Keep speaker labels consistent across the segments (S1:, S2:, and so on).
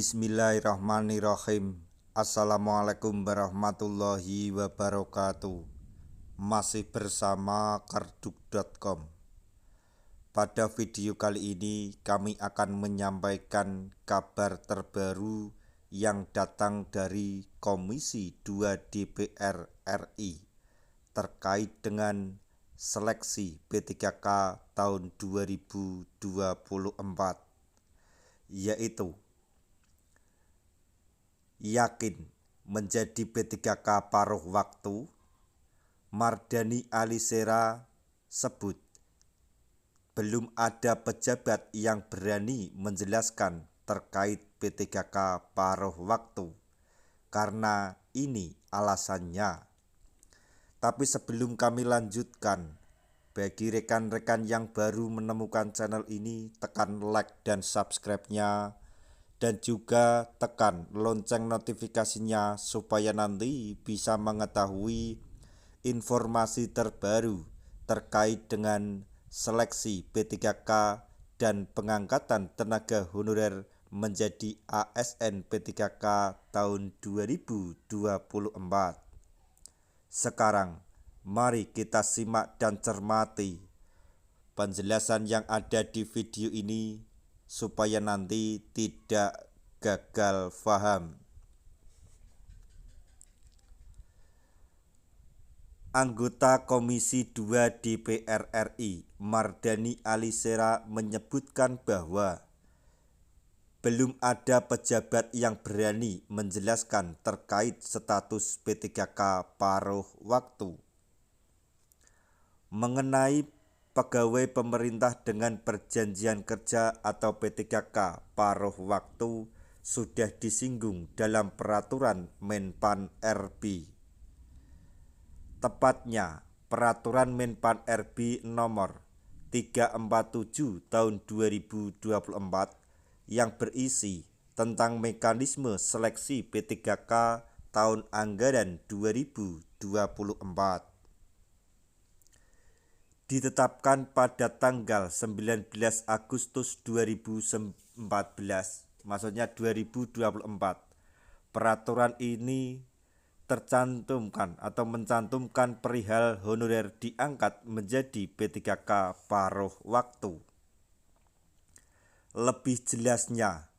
S1: Bismillahirrahmanirrahim. Assalamualaikum warahmatullahi wabarakatuh. Masih bersama karduk.com. Pada video kali ini kami akan menyampaikan kabar terbaru yang datang dari Komisi 2 DPR RI terkait dengan seleksi P3K tahun 2024, yaitu yakin menjadi P3K paruh waktu. Mardhani Alisera sebut belum ada pejabat yang berani menjelaskan terkait P3K paruh waktu karena ini alasannya. Tapi sebelum kami lanjutkan, bagi rekan-rekan yang baru menemukan channel ini, tekan like dan subscribe-nya, dan juga tekan lonceng notifikasinya supaya nanti bisa mengetahui informasi terbaru terkait dengan seleksi P3K dan pengangkatan tenaga honorer menjadi ASN P3K tahun 2024. Sekarang mari kita simak dan cermati penjelasan yang ada di video ini supaya nanti tidak gagal paham. Anggota Komisi 2 DPR RI Mardhani Alisera menyebutkan bahwa belum ada pejabat yang berani menjelaskan terkait status P3K paruh waktu. Mengenai pegawai pemerintah dengan perjanjian kerja atau P3K paruh waktu sudah disinggung dalam peraturan Menpan RB. Tepatnya peraturan Menpan RB nomor 347 tahun 2024 yang berisi tentang mekanisme seleksi P3K tahun anggaran 2024. Ditetapkan pada tanggal 19 Agustus 2014, maksudnya 2024. Peraturan ini tercantumkan atau mencantumkan perihal honorer diangkat menjadi P3K paruh waktu. Lebih jelasnya,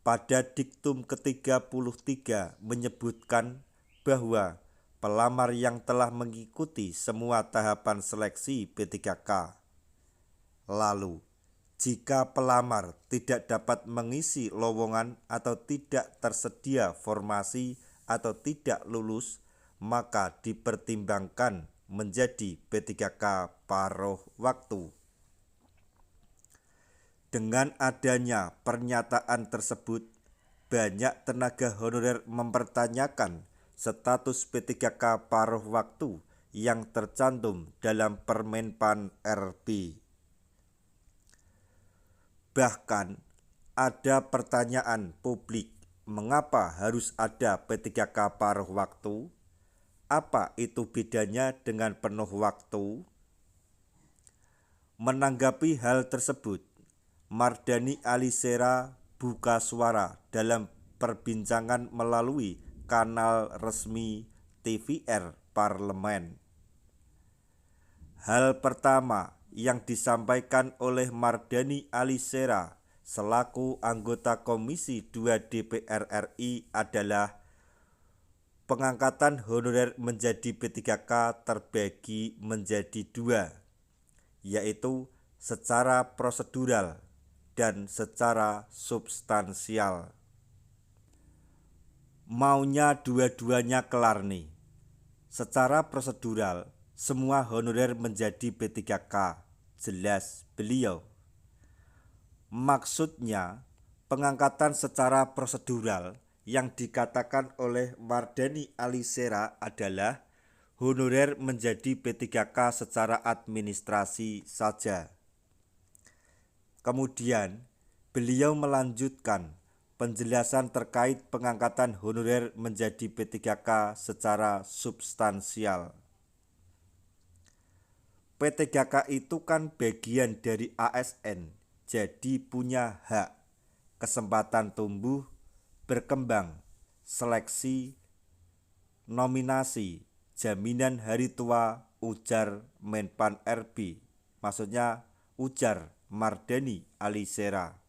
S1: pada diktum ke-33 menyebutkan bahwa pelamar yang telah mengikuti semua tahapan seleksi P3K. Lalu, jika pelamar tidak dapat mengisi lowongan atau tidak tersedia formasi atau tidak lulus, maka dipertimbangkan menjadi P3K paruh waktu. Dengan adanya pernyataan tersebut, banyak tenaga honorer mempertanyakan status P3K paruh waktu yang tercantum dalam Permenpan RB. Bahkan ada pertanyaan publik, mengapa harus ada P3K paruh waktu? Apa itu bedanya dengan penuh waktu? Menanggapi hal tersebut, Mardhani Alisera buka suara dalam perbincangan melalui kanal resmi TVR Parlemen. Hal pertama yang disampaikan oleh Mardhani Alisera selaku anggota Komisi 2 DPR RI adalah pengangkatan honorer menjadi P3K terbagi menjadi dua, yaitu secara prosedural dan secara substansial. Maunya dua-duanya kelar nih. Secara prosedural, semua honorer menjadi P3K, jelas beliau. Maksudnya, pengangkatan secara prosedural yang dikatakan oleh Mardhani Alisera adalah honorer menjadi P3K secara administrasi saja. Kemudian, beliau melanjutkan penjelasan terkait pengangkatan honorer menjadi P3K secara substansial. P3K itu kan bagian dari ASN, jadi punya hak, kesempatan tumbuh, berkembang, seleksi, nominasi, jaminan hari tua, ujar Menpan RB, maksudnya ujar Mardhani Alisera.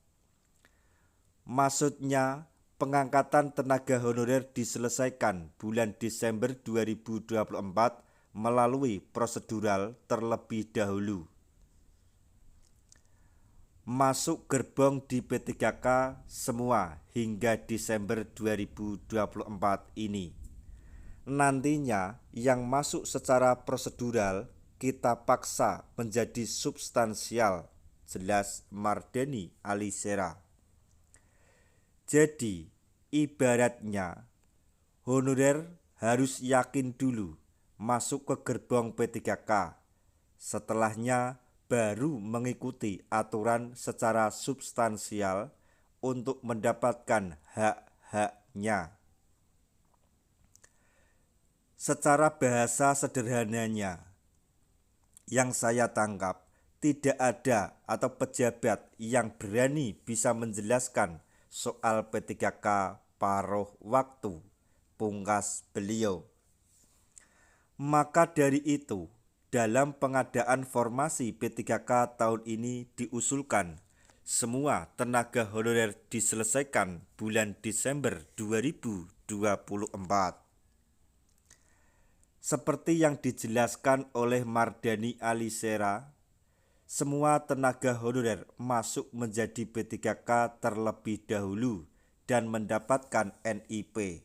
S1: Maksudnya pengangkatan tenaga honorer diselesaikan bulan Desember 2024 melalui prosedural terlebih dahulu. Masuk gerbong di P3K semua hingga Desember 2024 ini. Nantinya yang masuk secara prosedural kita paksa menjadi substansial, jelas Mardhani Alisera. Jadi ibaratnya honorer harus yakin dulu masuk ke gerbong P3K, setelahnya baru mengikuti aturan secara substansial untuk mendapatkan hak-haknya. Secara bahasa sederhananya, yang saya tangkap, tidak ada atau pejabat yang berani bisa menjelaskan soal P3K paruh waktu, pungkas beliau. Maka dari itu, dalam pengadaan formasi P3K tahun ini diusulkan semua tenaga honorer diselesaikan bulan Desember 2024. Seperti yang dijelaskan oleh Mardhani Alisera, semua tenaga honorer masuk menjadi P3K terlebih dahulu dan mendapatkan NIP.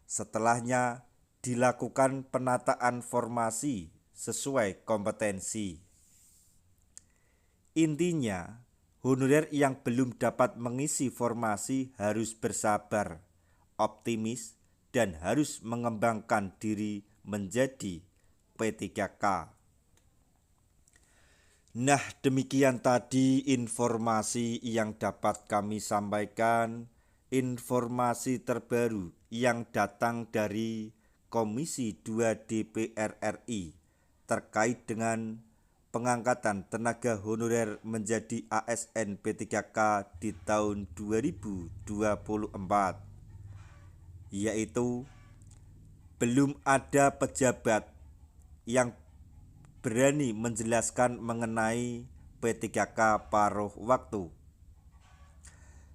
S1: Setelahnya dilakukan penataan formasi sesuai kompetensi. Intinya, honorer yang belum dapat mengisi formasi harus bersabar, optimis, dan harus mengembangkan diri menjadi P3K. Nah, demikian tadi informasi yang dapat kami sampaikan, informasi terbaru yang datang dari Komisi 2 DPR RI terkait dengan pengangkatan tenaga honorer menjadi ASN P3K di tahun 2024, yaitu belum ada pejabat yang berani menjelaskan mengenai P3K paruh waktu.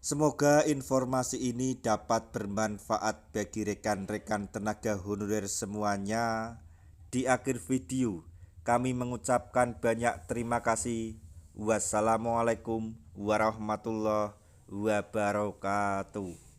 S1: Semoga informasi ini dapat bermanfaat bagi rekan-rekan tenaga honorer semuanya. Di akhir video, kami mengucapkan banyak terima kasih. Wassalamualaikum warahmatullahi wabarakatuh.